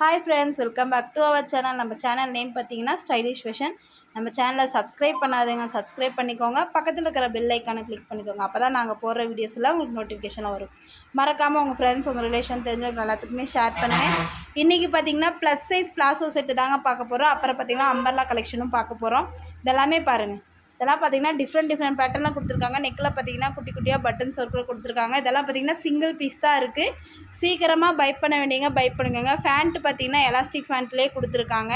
Hi friends, welcome back to our channel. நம்ம channel name பார்த்தீங்கன்னா stylish fashion. நம்ம சேனலை சப்ஸ்கிரைப் பண்ணாதீங்க, சப்ஸ்கிரைப் பண்ணிக்கோங்க. பக்கத்தில் இருக்கிற பெல் ஐக்கானை கிளிக் பண்ணிக்கோங்க. அப்போ தான் நாங்கள் போடுற வீடியோஸ் எல்லாம் உங்களுக்கு நோட்டிஃபிகேஷனில் வரும். மறக்காமல் உங்கள் ஃப்ரெண்ட்ஸ், உங்கள் ரிலேஷன் தெரிஞ்சவங்க எல்லாத்துக்குமே ஷேர் பண்ணுங்கள். இன்றைக்கி பார்த்தீங்கன்னா ப்ளஸ் சைஸ் பிளாசோ செட்டு தாங்க பார்க்க போகிறோம். அப்புறம் பார்த்தீங்கன்னா அம்பர்லா கலெக்ஷனும் பார்க்க போகிறோம். இதெல்லாமே பாருங்கள். இதெல்லாம் பார்த்தீங்கன்னா டிஃப்ரெண்ட் பேட்டர்லாம் கொடுத்துருக்காங்க. நெக்கில் பார்த்தீங்கன்னா குட்டி குட்டியாக பட்டன்ஸ் ஒர்க்கில் கொடுத்துருக்காங்க. இதெல்லாம் பார்த்தீங்கன்னா சிங்கிள் பீஸ் தான் இருக்குது. சீக்கிரமாக பை பண்ண வேண்டியங்க பை பண்ணுங்க. ஃபேண்ட்டு பார்த்தீங்கன்னா எலாஸ்டிக் ஃபேண்ட்லேயே கொடுத்துருக்காங்க.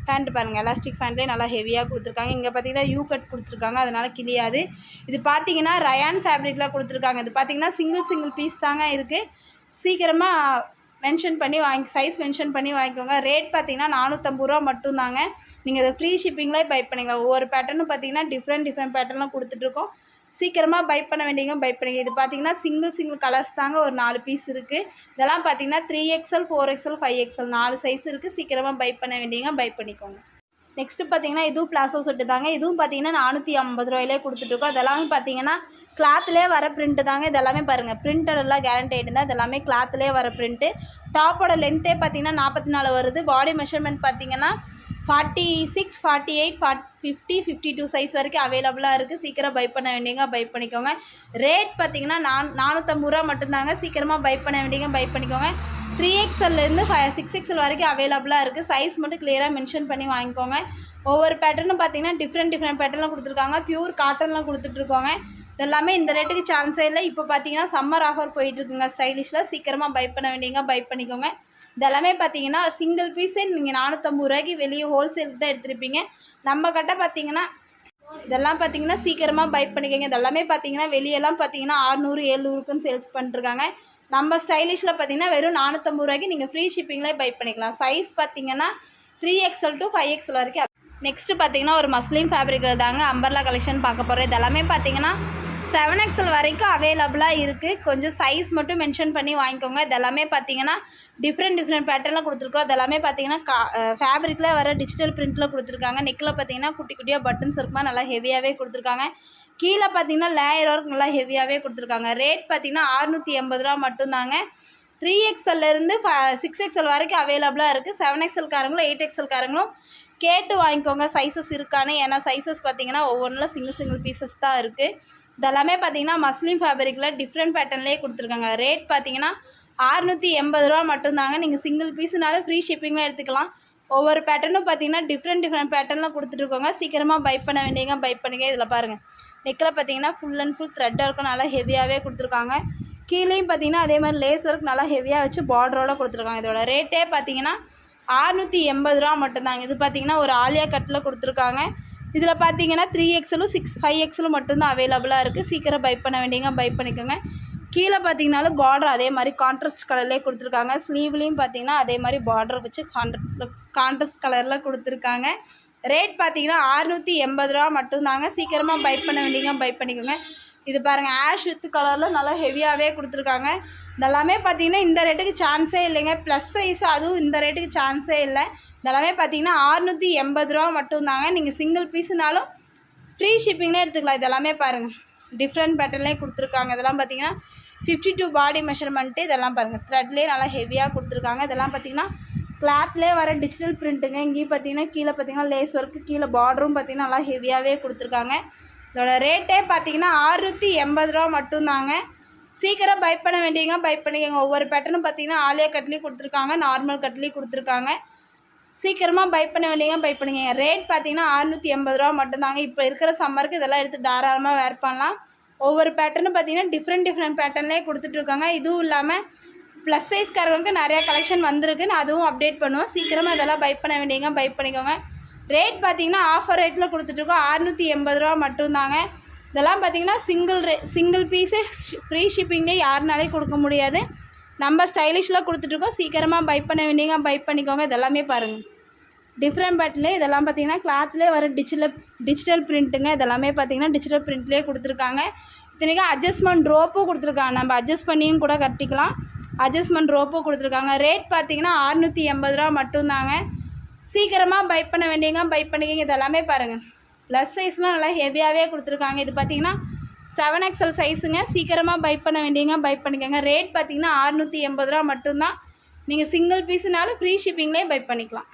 ஃபேண்ட் பாருங்கள், எலாஸ்டிக் ஃபேண்ட்லேயே நல்லா ஹெவியாக கொடுத்துருக்காங்க. இங்கே பார்த்தீங்கன்னா யூ கட் கொடுத்துருக்காங்க, அதனால் கிளியாது. இது பார்த்தீங்கன்னா ரயான் ஃபேப்ரிக்கில் கொடுத்துருக்காங்க. இது பார்த்தீங்கன்னா சிங்கிள் பீஸ் தாங்க இருக்குது. சீக்கிரமாக மென்ஷன் பண்ணி சைஸ் மென்ஷன் பண்ணி வாங்கிக்கோங்க. ரேட் பார்த்தீங்கன்னா 450 ரூபா மட்டும்தாங்க. நீங்கள் இதை ஃப்ரீ ஷிப்பிங்லேயே பை பண்ணிக்கலாம். ஒவ்வொரு பேட்டர்னும் பார்த்தீங்கன்னா டிஃப்ரெண்ட் பேட்டர்லாம் கொடுத்துட்ருக்கோம். சீக்கிரமாக பை பண்ண வேண்டியங்க பை பண்ணிங்க. இது பார்த்தீங்கன்னா சிங்கிள் கலர்ஸ் தாங்க, ஒரு 4 பீஸ் இருக்குது. இதெல்லாம் பார்த்தீங்கன்னா 3XL 4XL 5XL 4 சைஸ் இருக்குது. சீக்கிரமாக பை பண்ண வேண்டியங்க பை பண்ணிக்கோங்க. நெக்ஸ்ட்டு பார்த்தீங்கன்னா இதுவும் பிளாசோ செட்டு தாங்க. இதுவும் பார்த்தீங்கன்னா 450 ரூபாயிலே கொடுத்துட்ருக்கோம். அதெல்லாமே பார்த்தீங்கன்னா கிளாத்லேயே வர பிரிண்ட்டு தாங்க. இதெல்லாமே பாருங்கள், பிரிண்டர் எல்லாம் கேரண்டேடு தான். இதெல்லாமே கிளாத்லேயே வர பிரிண்ட்டு. டாப்போட லென்த்தே பார்த்தீங்கன்னா 44 வருது. பாடி மெஷர்மெண்ட் பார்த்தீங்கன்னா 46, 48, 50, 52 சைஸ் வரைக்கும் அவைலபிளாக இருக்குது. சீக்கிரம் பை பண்ண வேண்டியங்க பை பண்ணிக்கோங்க. ரேட் பார்த்தீங்கன்னா 450 ரூபா மட்டும்தாங்க. சீக்கிரமாக பை பண்ண வேண்டியங்க பை பண்ணிக்கோங்க. 3XLலேருந்து 6XL வரைக்கும் அவைலபிளாக இருக்குது. சைஸ் மட்டும் கிளியராக மென்ஷன் பண்ணி வாங்கிக்கோங்க. ஒவ்வொரு பேட்டர்னும் பார்த்தீங்கன்னா டிஃப்ரெண்ட் பேட்டர்லாம் கொடுத்துருக்காங்க. பியூர் காட்டன்லாம் கொடுத்துட்ருக்கோங்க. இதெல்லாமே இந்த ரேட்டுக்கு சான்ஸே இல்லை. இப்போ பார்த்தீங்கன்னா சம்மர் ஆஃபர் போயிட்டுருக்குங்க ஸ்டைலிஷில். சீக்கிரமாக பை பண்ண வேண்டியங்க பை பண்ணிக்கோங்க. இதெல்லாமே பார்த்தீங்கன்னா சிங்கிள் பீஸே நீங்கள் 450 ரூபாய்க்கு வெளியே ஹோல்சேலுக்கு தான் எடுத்துருப்பீங்க. நம்ம கிட்ட பார்த்தீங்கன்னா இதெல்லாம் பார்த்தீங்கன்னா சீக்கிரமாக பை பண்ணிக்கோங்க. இதெல்லாமே பார்த்தீங்கன்னா வெளியெல்லாம் பார்த்தீங்கன்னா 600, 700க்குன்னு சேல்ஸ் பண்ணிட்டுருக்காங்க. நம்ம ஸ்டைலிஷில் பார்த்தீங்கன்னா வெறும் 450 ரூபாய்க்கு நீங்கள் ஃப்ரீ ஷிப்பிங்லேயே பை பண்ணிக்கலாம். சைஸ் பார்த்தீங்கன்னா 3XL to 5XL வரைக்கும். நெக்ஸ்ட்டு பார்த்தீங்கன்னா ஒரு மஸ்லிம் ஃபேப்ரிக்கில் தாங்க அம்பர்லா கலெக்ஷன் பார்க்க போகிறோம். இதெல்லாமே பார்த்தீங்கன்னா 7XL வரைக்கும் அவைலபிளாக இருக்குது. கொஞ்சம் சைஸ் மட்டும் மென்ஷன் பண்ணி வாங்கிக்கோங்க. இதெல்லாமே பார்த்தீங்கன்னா டிஃப்ரெண்ட் பேட்டர்லாம் கொடுத்துருக்கோம். இதெல்லாமே பார்த்தீங்கன்னா ஃபேப்ரிக்கில் வர டிஜிட்டல் பிரிண்ட்டில் கொடுத்துருக்காங்க. நெக்கில் பார்த்தீங்கன்னா குட்டி குட்டியாக பட்டன்ஸ் இருக்குமா, நல்லா ஹெவியாகவே கொடுத்துருக்காங்க. கீழே பார்த்தீங்கன்னா லேயர் ஒர்க் நல்லா ஹெவியாகவே கொடுத்துருக்காங்க. ரேட் பார்த்தீங்கன்னா 680 ரூபா மட்டும்தாங்க. 3XLலேருந்து 6XL வரைக்கும் அவைலபிளாக இருக்குது. 7XL காரங்களும் 8XL காரங்களும் கேட்டு வாங்கிக்கோங்க சைஸஸ் இருக்கானு. ஏன்னா சைஸஸ் பார்த்தீங்கன்னா ஒவ்வொன்றில் சிங்கிள் பீசஸ் தான் இருக்குது. இதெல்லாமே பார்த்தீங்கன்னா மஸ்லிம் ஃபேப்ரிக்கில் டிஃப்ரெண்ட் பேட்டர்ன்லேயே கொடுத்துருக்காங்க. ரேட் பார்த்தீங்கன்னா 680 ரூபா மட்டும்தாங்க. நீங்கள் சிங்கிள் பீஸுனாலும் ஃப்ரீ ஷிப்பிங்லாம் எடுத்துக்கலாம். ஒவ்வொரு பேட்டர்னும் பார்த்தீங்கன்னா டிஃப்ரெண்ட் பேட்டர்னில் கொடுத்துட்ருக்கோங்க. சீக்கிரமாக பை பண்ண வேண்டியங்க பை பண்ணுங்க. இதில் பாருங்கள், நெக்கில் பார்த்தீங்கன்னா ஃபுல் அண்ட் ஃபுல் த்ரெட்டாக இருக்கும், நல்லா ஹெவியாகவே கொடுத்துருக்காங்க. கீழேயும் பார்த்தீங்கன்னா அதே மாதிரி லேஸ் ஒர்க் நல்லா ஹெவியாக வச்சு பார்டரோட கொடுத்துருக்காங்க. இதோட ரேட்டே பார்த்தீங்கன்னா 680 ரூபா மட்டும்தாங்க. இது பார்த்தீங்கன்னா ஒரு ஆலியா கட்டில் கொடுத்துருக்காங்க. இதில் பார்த்தீங்கன்னா 3XLும் 5XLும் மட்டும்தான் அவைலபிளாக இருக்குது. சீக்கிரம் பை பண்ண வேண்டியங்க பை பண்ணிக்கோங்க. கீழே பார்த்தீங்கன்னாலும் பார்டர் அதே மாதிரி கான்ட்ராஸ்ட் கலர்லேயே கொடுத்துருக்காங்க. ஸ்லீவ்லேயும் பார்த்தீங்கன்னா அதே மாதிரி பார்டர் வச்சு கான்ட்ராஸ்ட் கலரில் கொடுத்துருக்காங்க. ரேட் பார்த்தீங்கன்னா 680 ரூபா மட்டும்தாங்க. சீக்கிரமாக பை பண்ண வேண்டியங்க பை பண்ணிக்கோங்க. இது பாருங்கள், ஆஷ் வித் கலரில் நல்லா ஹெவியாகவே கொடுத்துருக்காங்க. இதெல்லாமே பார்த்தீங்கன்னா இந்த ரேட்டுக்கு சான்ஸே இல்லைங்க. ப்ளஸ் சைஸ் அதுவும் இந்த ரேட்டுக்கு சான்ஸே இல்லை. இதெல்லாமே பார்த்தீங்கன்னா 680 ரூபா மட்டும்தாங்க. நீங்கள் சிங்கிள் பீஸுனாலும் ஃப்ரீ ஷிப்பிங்லேயே எடுத்துக்கலாம். இதெல்லாமே பாருங்கள், டிஃப்ரெண்ட் பேட்டர்ன்லேயே கொடுத்துருக்காங்க. இதெல்லாம் பார்த்தீங்கன்னா 52 பாடி மெஷர்மெண்ட்டு. இதெல்லாம் பாருங்கள், த்ரெட்லேயே நல்லா ஹெவியாக கொடுத்துருக்காங்க. இதெல்லாம் பார்த்தீங்கன்னா கிளாத்லேயே வர டிஜிட்டல் பிரிண்ட்டுங்க. இங்கேயும் பார்த்தீங்கன்னா கீழே பார்த்தீங்கன்னா லேஸ் ஒர்க்கு, கீழே பார்டரும் பார்த்தீங்கன்னா நல்லா ஹெவியாகவே கொடுத்துருக்காங்க. இதோட ரேட்டே பார்த்தீங்கன்னா 680 ரூபா மட்டும்தாங்க. சீக்கிரம் பை பண்ண வேண்டியங்க பை பண்ணிக்கோங்க. ஒவ்வொரு பேட்டர்னும் பார்த்தீங்கன்னா ஆலியா கட்லேயும் கொடுத்துருக்காங்க, நார்மல் கட்லேயும் கொடுத்துருக்காங்க. சீக்கிரமாக பை பண்ண வேண்டியங்க பை பண்ணிக்கோங்க. ரேட் பார்த்தீங்கன்னா 680 ரூபா மட்டும்தாங்க. இப்போ இருக்கிற சம்மருக்கு இதெல்லாம் எடுத்து தாராளமாக வேர் பண்ணலாம். ஒவ்வொரு பேட்டர்னும் பார்த்தீங்கன்னா டிஃப்ரெண்ட் பேட்டர்ன்லேயே கொடுத்துட்ருக்காங்க. இதுவும் இல்லாமல் ப்ளஸ் சைஸ்காரங்களுக்கு நிறையா கலெக்ஷன் வந்திருக்குன்னு அதுவும் அப்டேட் பண்ணுவோம். சீக்கிரமாக இதெல்லாம் பை பண்ண வேண்டியங்க பை பண்ணிக்கோங்க. ரேட் பார்த்தீங்கன்னா ஆஃபர் ரேட்டில் கொடுத்துட்ருக்கோம். 680 ரூபா மட்டும்தாங்க. இதெல்லாம் பார்த்தீங்கன்னா சிங்கிள் பீஸே ஃப்ரீ ஷிப்பிங்லேயே யாருனாலே கொடுக்க முடியாது. நம்ம ஸ்டைலிஷில் கொடுத்துட்ருக்கோம். சீக்கிரமாக பை பண்ண வேண்டியங்க பை பண்ணிக்கோங்க. இதெல்லாமே பாருங்கள், டிஃப்ரெண்ட் பேட்டர்ன்லேயே இதெல்லாம் பார்த்தீங்கன்னா கிளாத்லேயே வர டிஜிட்டல் பிரிண்ட்டுங்க. இதெல்லாமே பார்த்தீங்கன்னா டிஜிட்டல் பிரிண்ட்லேயே கொடுத்துருக்காங்க. இத்தனைக்கும் அட்ஜஸ்ட்மெண்ட் ரோப்பும் கொடுத்துருக்காங்க. நம்ம அட்ஜஸ்ட் பண்ணியும் கூட கட்டிக்கலாம். அட்ஜஸ்ட்மெண்ட் ரோப்பும் கொடுத்துருக்காங்க. ரேட் பார்த்தீங்கன்னா 680 ரூபா மட்டும்தாங்க. சீக்கிரமாக பை பண்ண வேண்டியங்க பை பண்ணிக்கோங்க. இதெல்லாமே பாருங்கள், ப்ளஸ் சைஸ்லாம் நல்லா ஹெவியாகவே கொடுத்துருக்காங்க. இது பார்த்தீங்கன்னா 7XL சைஸுங்க. சீக்கிரமாக பை பண்ண வேண்டியங்க பை பண்ணிக்கோங்க. ரேட் பார்த்தீங்கன்னா 680 ரூபா மட்டும்தான். நீங்கள் சிங்கிள் பீஸுனாலும் ஃப்ரீ ஷிப்பிங்லேயே பை பண்ணிக்கலாம்.